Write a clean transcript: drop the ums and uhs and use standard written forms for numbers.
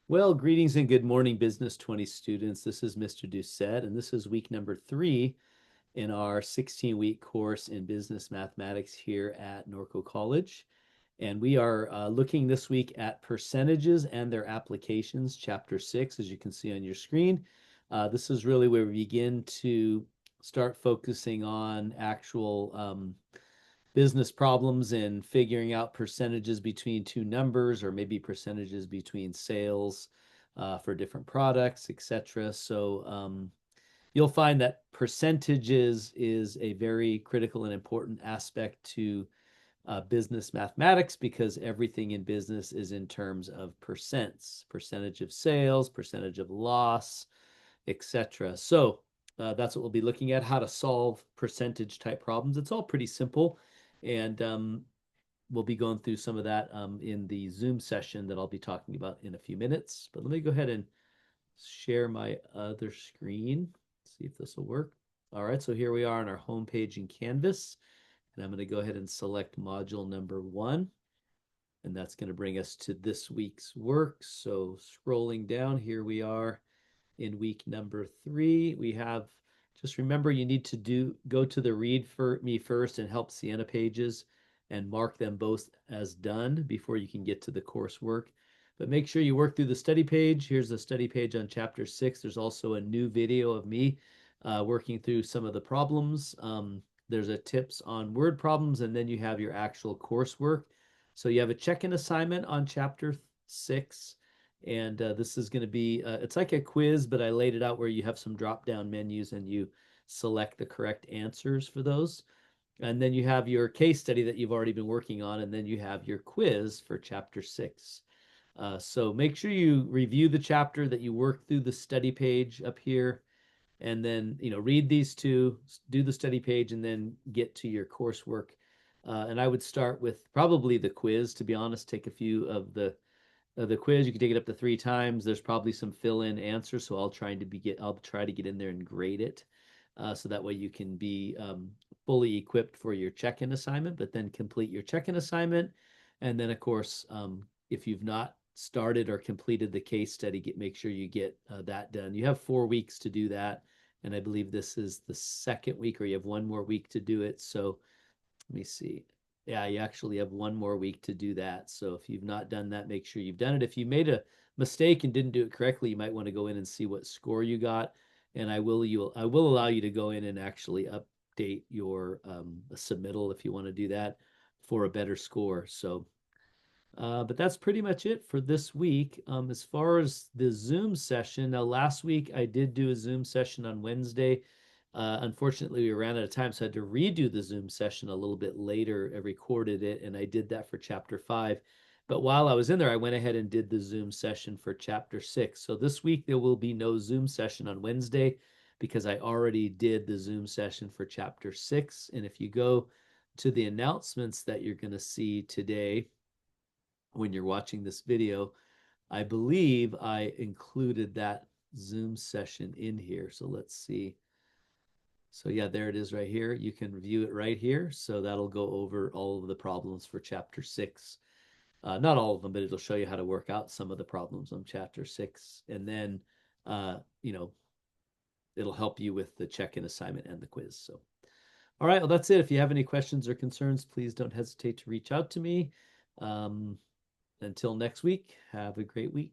Well, greetings and good morning, Business 20 students. This is Mr. Doucette, and this is week number 3 in our 16-week course in business mathematics here at Norco College. And we are looking this week at percentages and their applications, chapter 6, as you can see on your screen. This is really where we begin to start focusing on actual business problems and figuring out percentages between two numbers or maybe percentages between sales for different products, etc. So you'll find that percentages is a very critical and important aspect to business mathematics because everything in business is in terms of percents, percentage of sales, percentage of loss, etc. So that's what we'll be looking at, how to solve percentage type problems. It's all pretty simple. And we'll be going through some of that in the Zoom session that I'll be talking about in a few minutes. But let me go ahead and share my other screen, see if this will work. All right, so here we are on our home page in Canvas. And I'm going to go ahead and select module number 1. And that's going to bring us to this week's work. So scrolling down, here we are in week number 3. We have, just remember you need to go to the read for me first and help Sienna pages and mark them both as done before you can get to the coursework. But make sure you work through the study page. Here's the study page on chapter 6. There's also a new video of me working through some of the problems. There's a tips on word problems, and then you have your actual coursework. So you have a check-in assignment on chapter 6. And this is going to be, it's like a quiz, but I laid it out where you have some drop-down menus and you select the correct answers for those. And then you have your case study that you've already been working on, and then you have your quiz for chapter 6. So make sure you review the chapter, that you work through the study page up here, and then read these two, do the study page, and then get to your coursework. And I would start with probably the quiz, to be honest. Take a few of the quiz. You can take it up to 3 times. There's probably some fill-in answers, so I'll try to get in there and grade it, so that way you can be fully equipped for your check-in assignment. But then complete your check-in assignment, and then of course, if you've not started or completed the case study, make sure you get that done. You have 4 weeks to do that, and I believe this is the 2nd week, or you have 1 more week to do it. So let me see. Yeah, you actually have 1 more week to do that. So if you've not done that, make sure you've done it. If you made a mistake and didn't do it correctly, you might want to go in and see what score you got. And I will allow you to go in and actually update your submittal if you want to do that for a better score. So, but that's pretty much it for this week. As far as the Zoom session, now last week I did do a Zoom session on Wednesday. Unfortunately, we ran out of time, so I had to redo the Zoom session a little bit later. I recorded it, and I did that for chapter 5. But while I was in there, I went ahead and did the Zoom session for chapter 6. So this week, there will be no Zoom session on Wednesday because I already did the Zoom session for chapter 6. And if you go to the announcements that you're going to see today when you're watching this video, I believe I included that Zoom session in here. So let's see. So yeah, there it is right here. You can review it right here. So that'll go over all of the problems for chapter 6. Not all of them, but it'll show you how to work out some of the problems on chapter 6. And then, it'll help you with the check-in assignment and the quiz. So, all right, well, that's it. If you have any questions or concerns, please don't hesitate to reach out to me. Until next week, have a great week.